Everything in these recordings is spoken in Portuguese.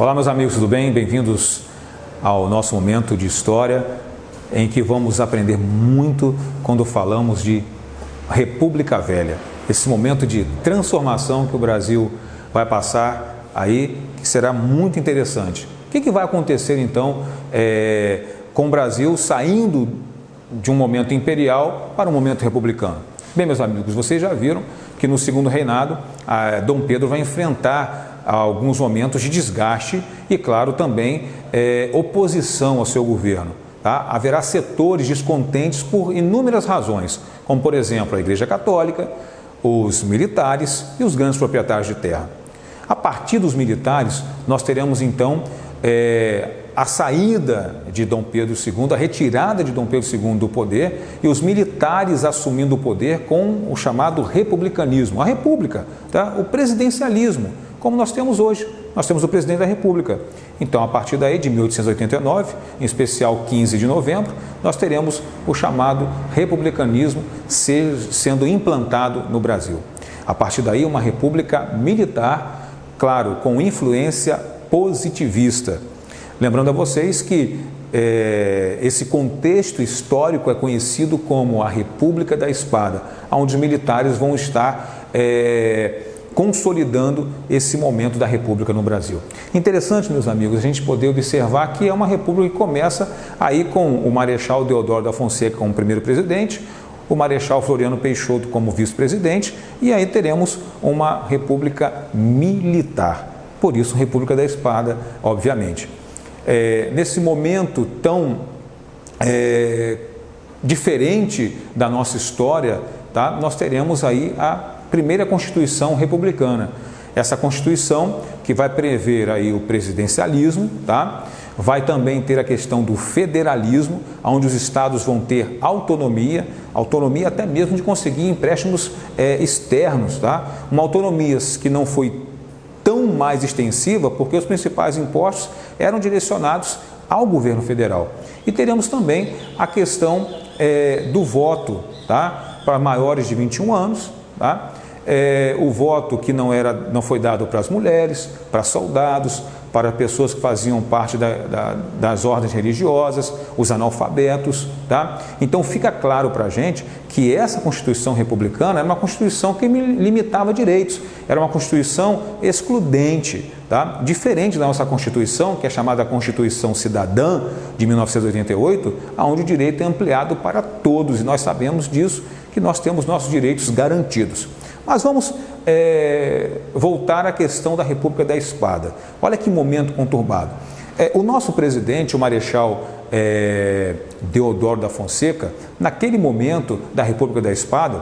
Olá, meus amigos, tudo bem? Bem-vindos ao nosso momento de história, em que vamos aprender muito quando falamos de República Velha. Esse momento de transformação que o Brasil vai passar aí, que será muito interessante. O que vai acontecer então com o Brasil saindo de um momento imperial para um momento republicano? Bem, meus amigos, vocês já viram que no segundo reinado, Dom Pedro vai enfrentar alguns momentos de desgaste e, claro, também oposição ao seu governo. Tá? Haverá setores descontentes por inúmeras razões, como, por exemplo, a Igreja Católica, os militares e os grandes proprietários de terra. A partir dos militares, nós teremos, então, a saída de Dom Pedro II, a retirada de Dom Pedro II do poder e os militares assumindo o poder com o chamado republicanismo, a república, tá? O presidencialismo, como nós temos hoje. Nós temos o presidente da República. Então, a partir daí, de 1889, em especial 15 de novembro, nós teremos o chamado republicanismo sendo implantado no Brasil. A partir daí, uma república militar, claro, com influência positivista. Lembrando a vocês que esse contexto histórico é conhecido como a República da Espada, onde os militares vão estar consolidando esse momento da República no Brasil. Interessante, meus amigos, a gente poder observar que é uma república que começa aí com o Marechal Deodoro da Fonseca como primeiro presidente, o Marechal Floriano Peixoto como vice-presidente, e aí teremos uma república militar. Por isso, República da Espada, obviamente. Nesse momento tão diferente da nossa história, tá? Nós teremos aí a primeira Constituição republicana. Essa Constituição que vai prever aí o presidencialismo, tá? Vai também ter a questão do federalismo, onde os estados vão ter autonomia até mesmo de conseguir empréstimos externos, tá? Uma autonomia que não foi tão mais extensiva, porque os principais impostos eram direcionados ao governo federal. E teremos também a questão do voto, tá? Para maiores de 21 anos, tá? O voto que não foi dado para as mulheres, para soldados, para pessoas que faziam parte das ordens religiosas, os analfabetos, tá? Então fica claro para a gente que essa Constituição republicana era uma Constituição que limitava direitos, era uma Constituição excludente, tá? Diferente da nossa Constituição, que é chamada Constituição Cidadã de 1988, onde o direito é ampliado para todos, e nós sabemos disso, que nós temos nossos direitos garantidos. Mas vamos voltar à questão da República da Espada. Olha que momento conturbado. O nosso presidente, o Marechal Deodoro da Fonseca, naquele momento da República da Espada,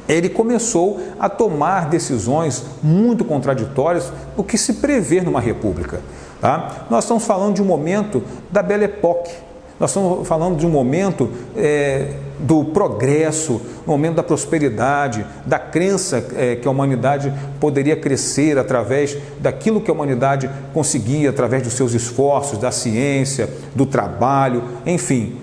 ele começou a tomar decisões muito contraditórias do que se prevê numa república. Tá? Nós estamos falando de um momento da Belle Époque. Nós estamos falando de um momento do progresso, um momento da prosperidade, da crença que a humanidade poderia crescer através daquilo que a humanidade conseguia, através dos seus esforços, da ciência, do trabalho, enfim.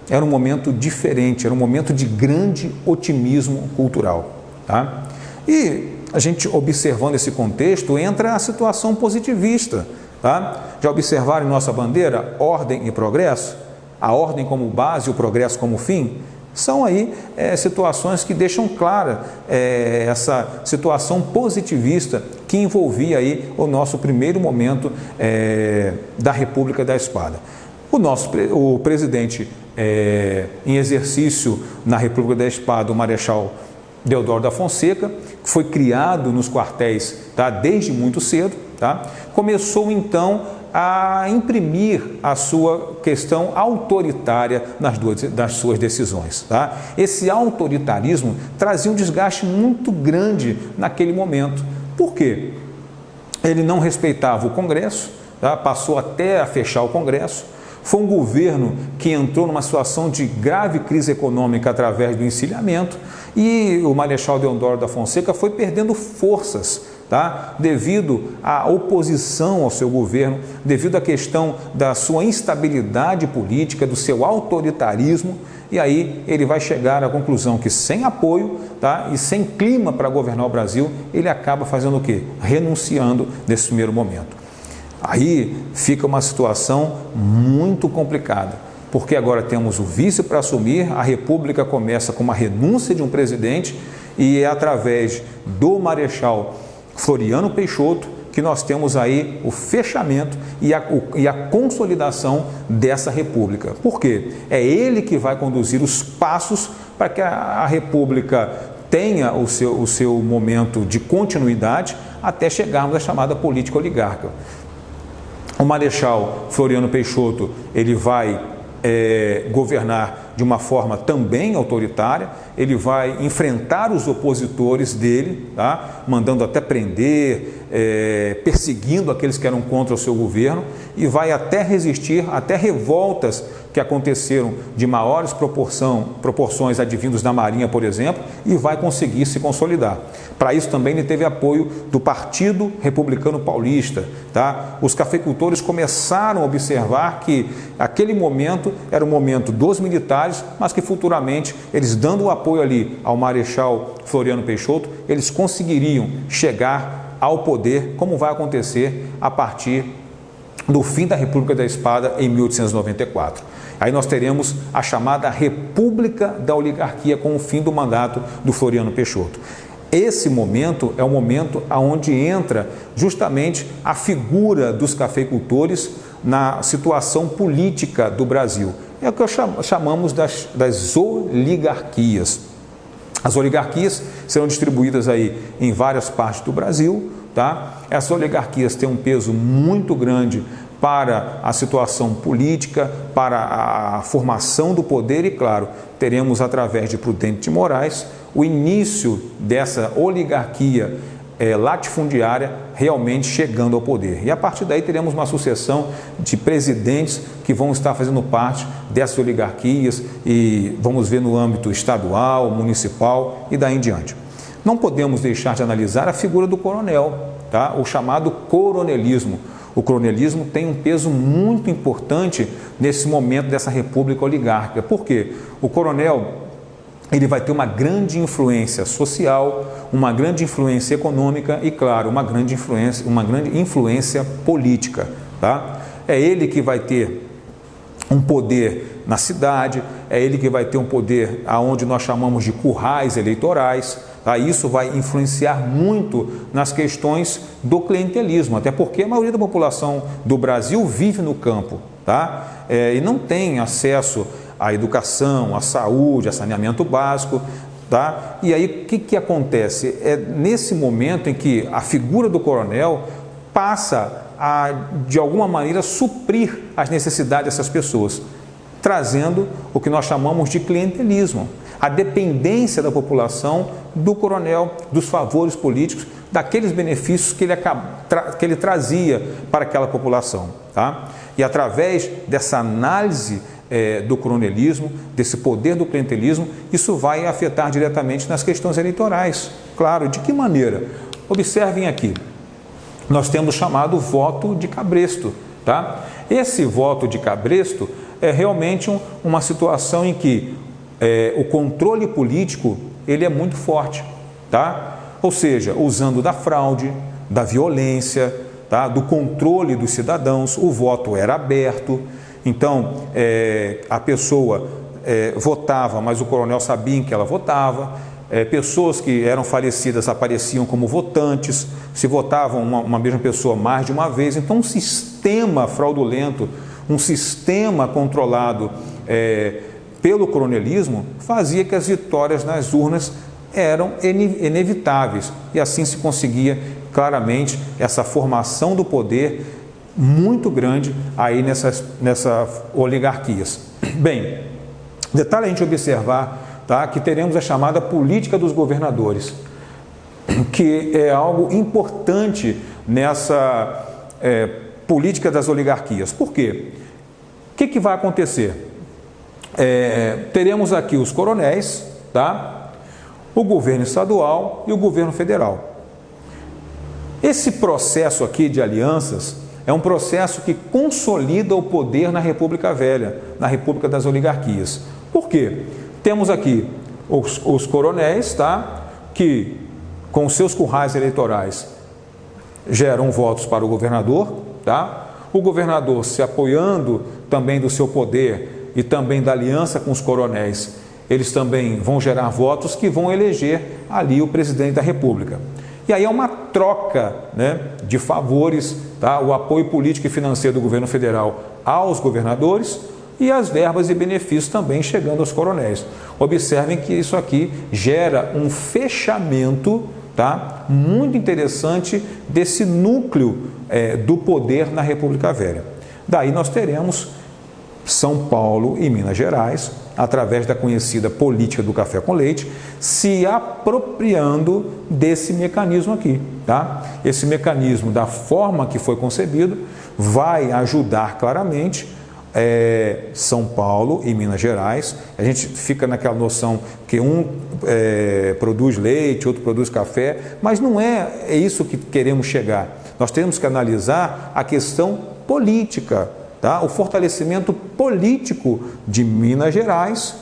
Era um momento diferente, era um momento de grande otimismo cultural. Tá? E a gente, observando esse contexto, entra a situação positivista. Tá? Já observaram em nossa bandeira ordem e progresso? A ordem como base e o progresso como fim? São aí situações que deixam clara essa situação positivista que envolvia aí o nosso primeiro momento da República da Espada. O presidente em exercício na República da Espada, o Marechal Deodoro da Fonseca, que foi criado nos quartéis, tá, desde muito cedo, tá, começou então a imprimir a sua questão autoritária nas suas decisões. Tá? Esse autoritarismo trazia um desgaste muito grande naquele momento. Por quê? Ele não respeitava o Congresso, tá? Passou até a fechar o Congresso. Foi um governo que entrou numa situação de grave crise econômica através do encilhamento, e o Marechal Deodoro da Fonseca foi perdendo forças, tá? Devido à oposição ao seu governo, devido à questão da sua instabilidade política, do seu autoritarismo, e aí ele vai chegar à conclusão que sem apoio, tá? E sem clima para governar o Brasil, ele acaba fazendo o quê? Renunciando nesse primeiro momento. Aí fica uma situação muito complicada, porque agora temos o vice para assumir, a República começa com uma renúncia de um presidente e é através do Marechal Floriano Peixoto que nós temos aí o fechamento e a consolidação dessa República. Por quê? É ele que vai conduzir os passos para que a República tenha o seu momento de continuidade até chegarmos à chamada política oligarca. O Marechal Floriano Peixoto, ele vai governar de uma forma também autoritária, ele vai enfrentar os opositores dele, tá? Mandando até prender, perseguindo aqueles que eram contra o seu governo e vai até resistir, até revoltas que aconteceram de maiores proporções advindos da Marinha, por exemplo, e vai conseguir se consolidar. Para isso também ele teve apoio do Partido Republicano Paulista. Tá? Os cafeicultores começaram a observar que aquele momento era o momento dos militares, mas que futuramente eles dando o apoio ali ao Marechal Floriano Peixoto, eles conseguiriam chegar ao poder, como vai acontecer a partir do fim da República da Espada em 1894. Aí nós teremos a chamada República da Oligarquia com o fim do mandato do Floriano Peixoto. Esse momento é o momento onde entra justamente a figura dos cafeicultores na situação política do Brasil. É o que chamamos das oligarquias. As oligarquias serão distribuídas aí em várias partes do Brasil, tá? Essas oligarquias têm um peso muito grande para a situação política, para a formação do poder e, claro, teremos através de Prudente de Moraes o início dessa oligarquia latifundiária realmente chegando ao poder. E a partir daí teremos uma sucessão de presidentes que vão estar fazendo parte dessas oligarquias e vamos ver no âmbito estadual, municipal e daí em diante. Não podemos deixar de analisar a figura do coronel, tá? O chamado coronelismo. O coronelismo tem um peso muito importante nesse momento dessa república oligárquica. Por quê? O coronel ele vai ter uma grande influência social, uma grande influência econômica e, claro, uma grande influência política. Tá? É ele que vai ter um poder na cidade, é ele que vai ter um poder aonde nós chamamos de currais eleitorais. Tá? Isso vai influenciar muito nas questões do clientelismo, até porque a maioria da população do Brasil vive no campo, tá? E não tem acesso à educação, à saúde, a saneamento básico. Tá? E aí o que acontece? É nesse momento em que a figura do coronel passa a, de alguma maneira, suprir as necessidades dessas pessoas, trazendo o que nós chamamos de clientelismo, a dependência da população do coronel, dos favores políticos, daqueles benefícios que ele trazia para aquela população. Tá? E através dessa análise do coronelismo, desse poder do clientelismo, isso vai afetar diretamente nas questões eleitorais. Claro, de que maneira? Observem aqui, nós temos chamado voto de cabresto. Tá? Esse voto de cabresto é realmente uma situação em que o controle político ele é muito forte, tá? Ou seja, usando da fraude, da violência, tá? Do controle dos cidadãos, o voto era aberto, então a pessoa votava, mas o coronel sabia em que ela votava, pessoas que eram falecidas apareciam como votantes, se votavam uma mesma pessoa mais de uma vez, então um sistema fraudulento, um sistema controlado pelo coronelismo fazia que as vitórias nas urnas eram inevitáveis e assim se conseguia claramente essa formação do poder muito grande aí nessas oligarquias. Bem, detalhe a gente observar, tá, que teremos a chamada política dos governadores, que é algo importante nessa política das oligarquias. Por quê? O que vai acontecer? Teremos aqui os coronéis, tá? O governo estadual e o governo federal. Esse processo aqui de alianças é um processo que consolida o poder na República Velha, na República das Oligarquias. Por quê? Temos aqui os coronéis, tá? Que com seus currais eleitorais geram votos para o governador, tá? O governador se apoiando também do seu poder e também da aliança com os coronéis, eles também vão gerar votos que vão eleger ali o presidente da República. E aí é uma troca, né, de favores, tá? O apoio político e financeiro do governo federal aos governadores e as verbas e benefícios também chegando aos coronéis. Observem que isso aqui gera um fechamento, tá, muito interessante desse núcleo do poder na República Velha. Daí nós teremos São Paulo e Minas Gerais, através da conhecida política do café com leite, se apropriando desse mecanismo aqui, tá? Esse mecanismo, da forma que foi concebido, vai ajudar claramente São Paulo e Minas Gerais. A gente fica naquela noção que um produz leite, outro produz café, mas não é isso que queremos chegar. Nós temos que analisar a questão política, tá? O fortalecimento político de Minas Gerais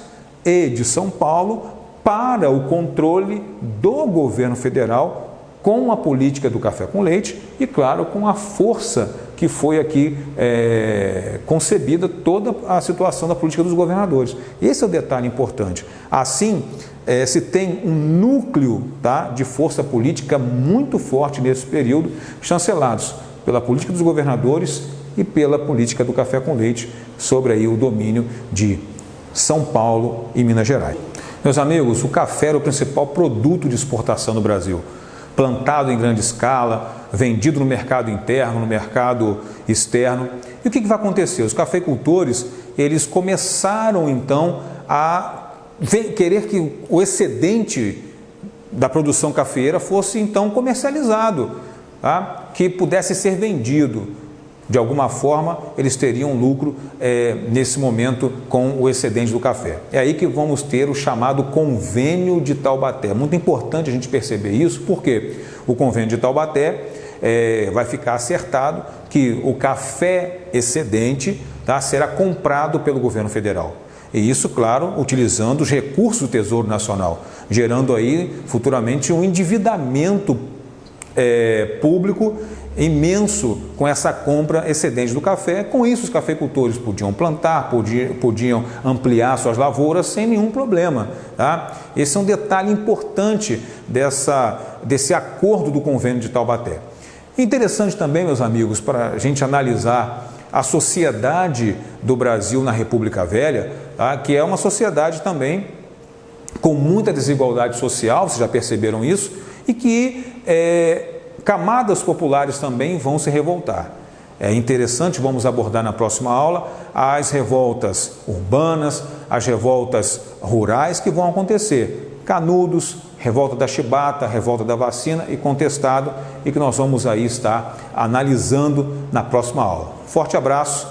e de São Paulo para o controle do governo federal com a política do café com leite e, claro, com a força que foi aqui concebida toda a situação da política dos governadores. Esse é o detalhe importante. Assim, se tem um núcleo, tá, de força política muito forte nesse período, chancelados pela política dos governadores e pela política do café com leite sobre aí o domínio de São Paulo e Minas Gerais. Meus amigos, o café era o principal produto de exportação no Brasil, plantado em grande escala, vendido no mercado interno, no mercado externo. E o que vai acontecer? Os cafeicultores, eles começaram então a querer que o excedente da produção cafeeira fosse então comercializado, tá? Que pudesse ser vendido. De alguma forma, eles teriam lucro nesse momento com o excedente do café. É aí que vamos ter o chamado Convênio de Taubaté. Muito importante a gente perceber isso, porque o Convênio de Taubaté vai ficar acertado que o café excedente, tá, será comprado pelo governo federal. E isso, claro, utilizando os recursos do Tesouro Nacional, gerando aí futuramente um endividamento público imenso com essa compra excedente do café. Com isso, os cafeicultores podiam plantar, podiam ampliar suas lavouras sem nenhum problema, tá? Esse é um detalhe importante desse acordo do Convênio de Taubaté. Interessante também, meus amigos, para a gente analisar a sociedade do Brasil na República Velha, tá? Que é uma sociedade também com muita desigualdade social, vocês já perceberam isso, e que camadas populares também vão se revoltar. É interessante, vamos abordar na próxima aula, as revoltas urbanas, as revoltas rurais que vão acontecer. Canudos, revolta da chibata, revolta da vacina e contestado, e que nós vamos aí estar analisando na próxima aula. Forte abraço!